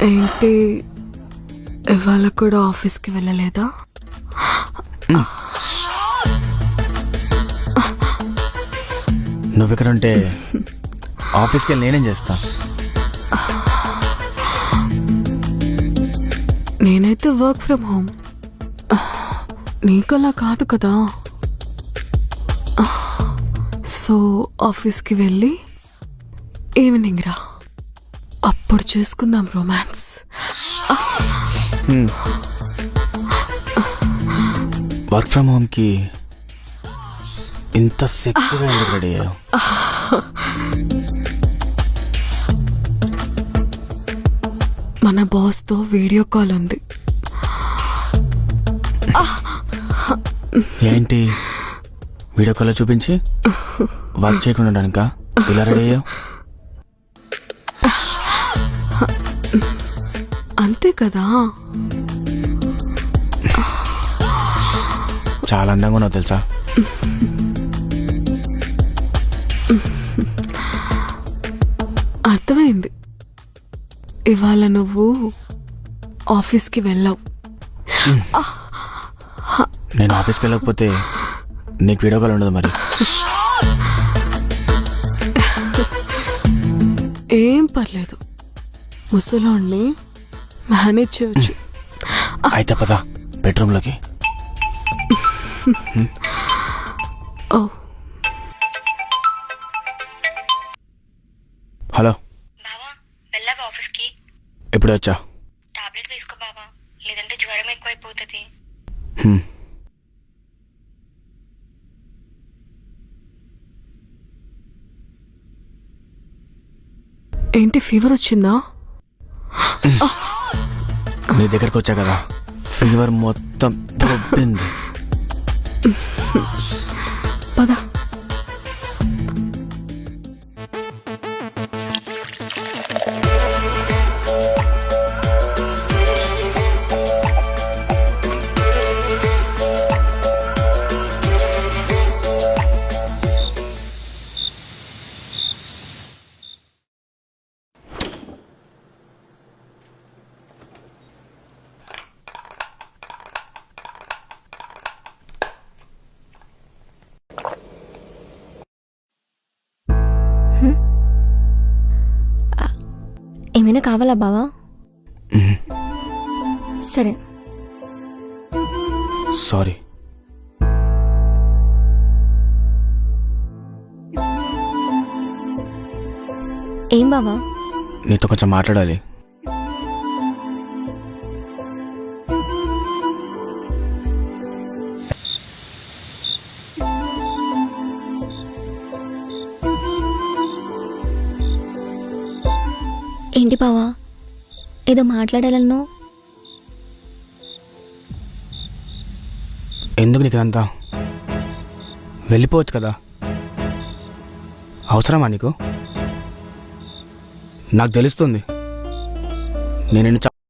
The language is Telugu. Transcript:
ఏంటి ఇవాళ కూడా ఆఫీస్కి వెళ్ళలేదా? నువ్వు ఇక్కడ ఉంటే ఆఫీస్కి వెళ్ళి నేనేం చేస్తా? నేనైతే వర్క్ ఫ్రమ్ హోమ్, నీకలా కాదు కదా. సో ఆఫీస్కి వెళ్ళి ఈవినింగ్ రా, అప్పుడు చేసుకుందాం రొమాన్స్. వర్క్ ఫ్రమ్ హోమ్కి ఇంత సెక్స్గా ఎందుకు రెడీ అయ్యావు? మన బాస్తో వీడియో కాల్ ఉంది. ఏంటి వీడియో కాల్లో చూపించి వర్క్ చేయకుండా ఉండడానికా ఇలా రెడీ అయ్యావు? అంతే కదా. చాలా అందంగా ఉన్నావు తెలుసా. అర్థమైంది. ఇవాళ నువ్వు ఆఫీస్కి వెళ్ళావు. నేను ఆఫీస్కి వెళ్ళకపోతే నీకు వీడియో కాల్ ఉండదు మరి. ఏం పర్లేదు, ముసలోడిని మేనేజ్ చేయొచ్చు. అయితే పదా బెడ్రూమ్లోకి. ఓ హలో బావా, వెళ్ళావా ఆఫీస్కి? ఎప్పుడు వచ్చా? టాబ్లెట్ వేసుకో బావా, లేదంటే జ్వరం ఎక్కువైపోతుంది. ఏంటి ఫీవర్ వచ్చిందా? నీ దగ్గరకు వచ్చా కదా, ఫీవర్ మొత్తం తగ్గింది. పద. ఏమైనా కావాలా బావా? సరే. సారీ. ఏం బావా? నీతో కొంచెం మాట్లాడాలి. ఏంటి బావా, ఏదో మాట్లాడాలను? ఎందుకు నీకు ఇదంతా? వెళ్ళిపోవచ్చు కదా. అవసరమా నీకు? నాకు తెలుస్తుంది నేను